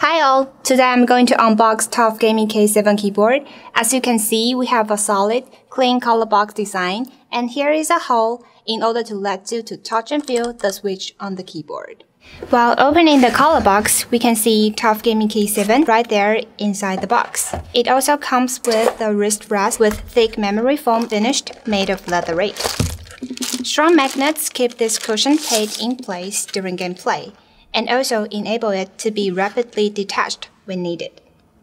Hi all! Today I'm going to unbox TUF Gaming K7 keyboard. As you can see, we have a solid, clean color box design, and here is a hole in order to let you to touch and feel the switch on the keyboard. While opening the color box, we can see TUF Gaming K7 right there inside the box. It also comes with a wrist rest with thick memory foam finished made of leatherette. Strong magnets keep this cushion pad in place during gameplay, and also enable it to be rapidly detached when needed.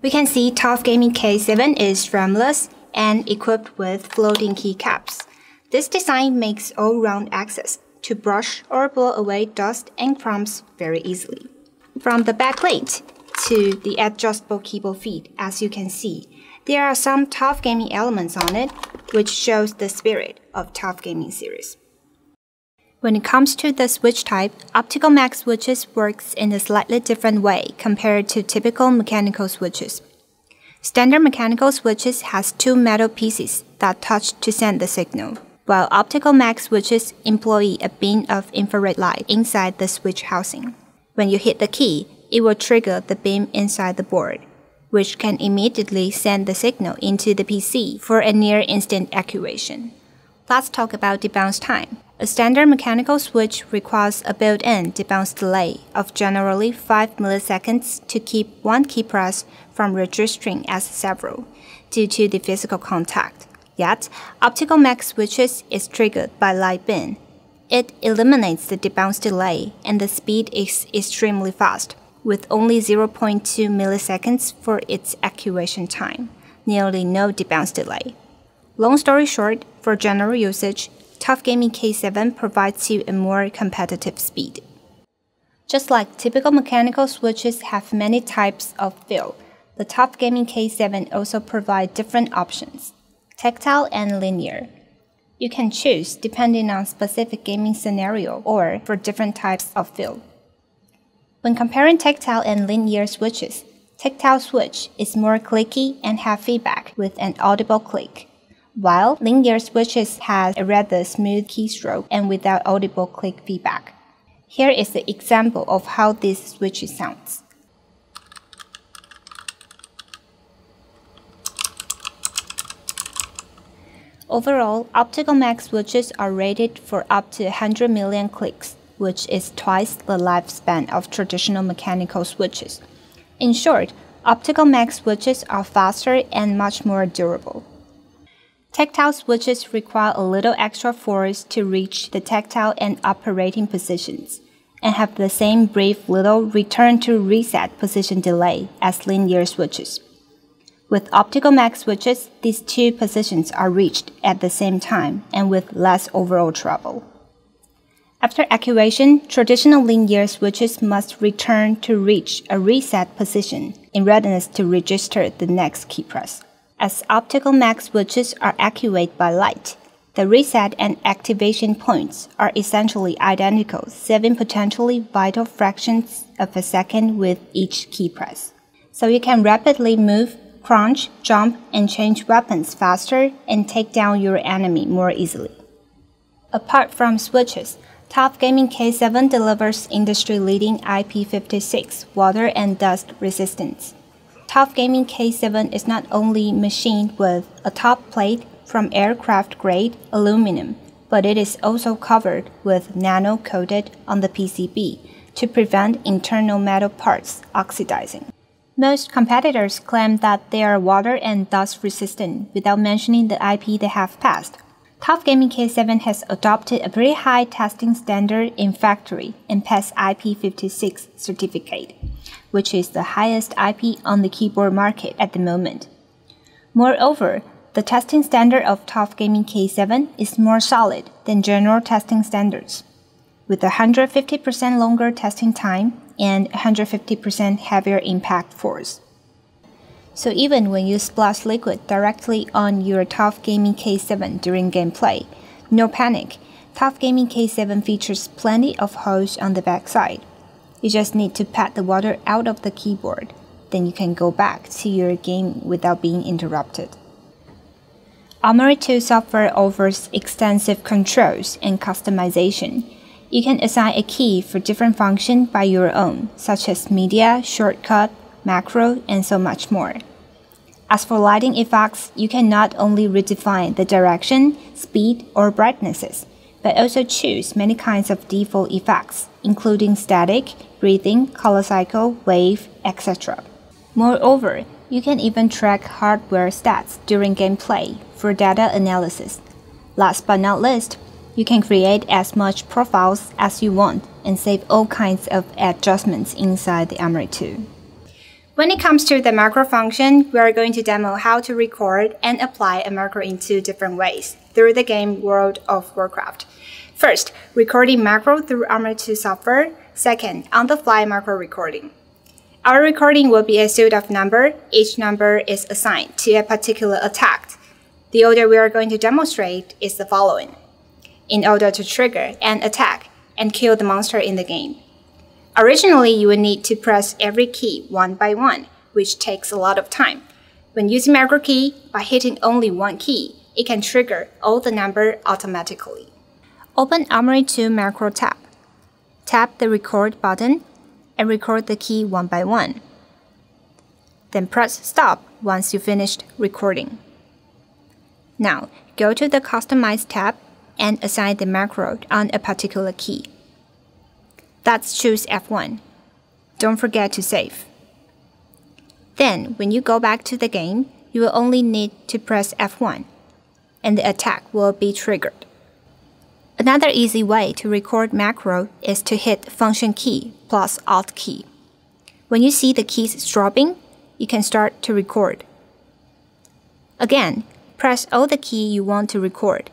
We can see TUF Gaming K7 is frameless and equipped with floating keycaps. This design makes all-round access to brush or blow away dust and crumbs very easily. From the backplate to the adjustable keyboard feet, as you can see, there are some TUF Gaming elements on it, which shows the spirit of TUF Gaming series. When it comes to the switch type, Optical Mac Switches works in a slightly different way compared to typical mechanical switches. Standard mechanical switches has two metal pieces that touch to send the signal, while Optical Mac Switches employ a beam of infrared light inside the switch housing. When you hit the key, it will trigger the beam inside the board, which can immediately send the signal into the PC for a near-instant activation. Let's talk about debounce time. A standard mechanical switch requires a built-in debounce delay of generally 5 milliseconds to keep one key press from registering as several, due to the physical contact. Yet, Optical Mac Switches is triggered by light beam. It eliminates the debounce delay, and the speed is extremely fast, with only 0.2 milliseconds for its activation time, nearly no debounce delay. Long story short, for general usage, TUF Gaming K7 provides you a more competitive speed. Just like typical mechanical switches have many types of feel, the TUF Gaming K7 also provides different options, tactile and linear. You can choose depending on specific gaming scenario or for different types of feel. When comparing tactile and linear switches, tactile switch is more clicky and have feedback with an audible click, while linear switches has a rather smooth keystroke and without audible click feedback. Here is the example of how this switch sounds. Overall, Optical Mac Switches are rated for up to 100 million clicks, which is twice the lifespan of traditional mechanical switches. In short, Optical Mac Switches are faster and much more durable. Tactile switches require a little extra force to reach the tactile and operating positions, and have the same brief little return to reset position delay as linear switches. With Optical Mac Switches, these two positions are reached at the same time and with less overall trouble. After activation, traditional linear switches must return to reach a reset position in readiness to register the next key press. As Optical Mac Switches are activated by light, the reset and activation points are essentially identical, saving potentially vital fractions of a second with each key press. So you can rapidly move, crouch, jump, and change weapons faster and take down your enemy more easily. Apart from switches, TUF Gaming K7 delivers industry-leading IP56 water and dust resistance. TUF Gaming K7 is not only machined with a top plate from aircraft-grade aluminum, but it is also covered with nano-coated on the PCB to prevent internal metal parts oxidizing. Most competitors claim that they are water and dust resistant without mentioning the IP they have passed. TUF Gaming K7 has adopted a pretty high testing standard in factory and passed IP56 certificate, which is the highest IP on the keyboard market at the moment. Moreover, the testing standard of TUF Gaming K7 is more solid than general testing standards, with 150% longer testing time and 150% heavier impact force. So even when you splash liquid directly on your TUF Gaming K7 during gameplay, no panic. TUF Gaming K7 features plenty of holes on the backside. You just need to pat the water out of the keyboard, then you can go back to your game without being interrupted. Armory 2 software offers extensive controls and customization. You can assign a key for different functions by your own, such as media, shortcut, macro, and so much more. As for lighting effects, you can not only redefine the direction, speed, or brightnesses, but also choose many kinds of default effects, including static, breathing, color cycle, wave, etc. Moreover, you can even track hardware stats during gameplay for data analysis. Last but not least, you can create as much profiles as you want and save all kinds of adjustments inside the Armory 2. When it comes to the macro function, we are going to demo how to record and apply a macro in two different ways through the game World of Warcraft. First, recording macro through Armory 2 software. Second, on-the-fly macro recording. Our recording will be a suite of numbers. Each number is assigned to a particular attack. The order we are going to demonstrate is the following. In order to trigger an attack and kill the monster in the game. Originally, you would need to press every key one by one, which takes a lot of time. When using macro key, by hitting only one key, it can trigger all the numbers automatically. Open Armory 2 Macro tab. Tap the Record button and record the key one by one. Then press Stop once you finished recording. Now, go to the Customize tab and assign the macro on a particular key. Let's choose F1. Don't forget to save. Then, when you go back to the game, you will only need to press F1, and the attack will be triggered. Another easy way to record macro is to hit Function key plus Alt key. When you see the keys dropping, you can start to record. Again, press all the key you want to record,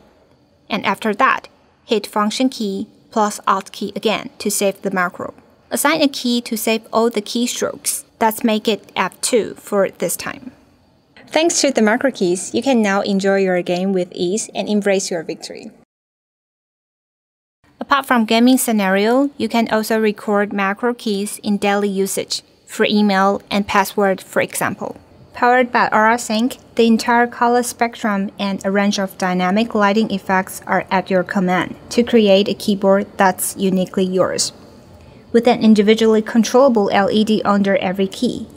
and after that, hit Function key plus Alt key again to save the macro. Assign a key to save all the keystrokes. Let's make it F2 for this time. Thanks to the macro keys, you can now enjoy your game with ease and embrace your victory. Apart from gaming scenario, you can also record macro keys in daily usage, for email and password for example. Powered by Aura Sync, the entire color spectrum and a range of dynamic lighting effects are at your command to create a keyboard that's uniquely yours. With an individually controllable LED under every key.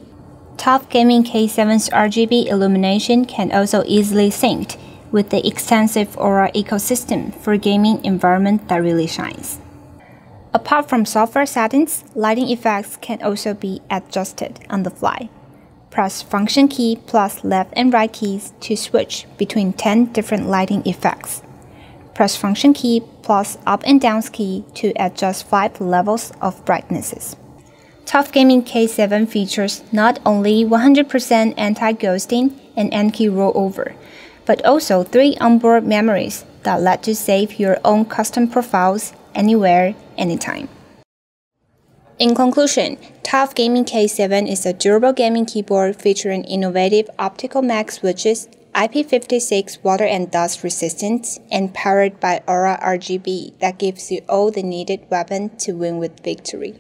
TUF Gaming K7's RGB illumination can also easily sync with the extensive Aura ecosystem for gaming environment that really shines. Apart from software settings, lighting effects can also be adjusted on the fly. Press Function key plus left and right keys to switch between 10 different lighting effects. Press Function key plus up and down key to adjust 5 levels of brightnesses. TUF Gaming K7 features not only 100% anti-ghosting and N-key rollover, but also 3 onboard memories that let you save your own custom profiles anywhere, anytime. In conclusion, TUF Gaming K7 is a durable gaming keyboard featuring innovative Optical Mac Switches, IP56 water and dust resistance, and powered by Aura RGB that gives you all the needed weapon to win with victory.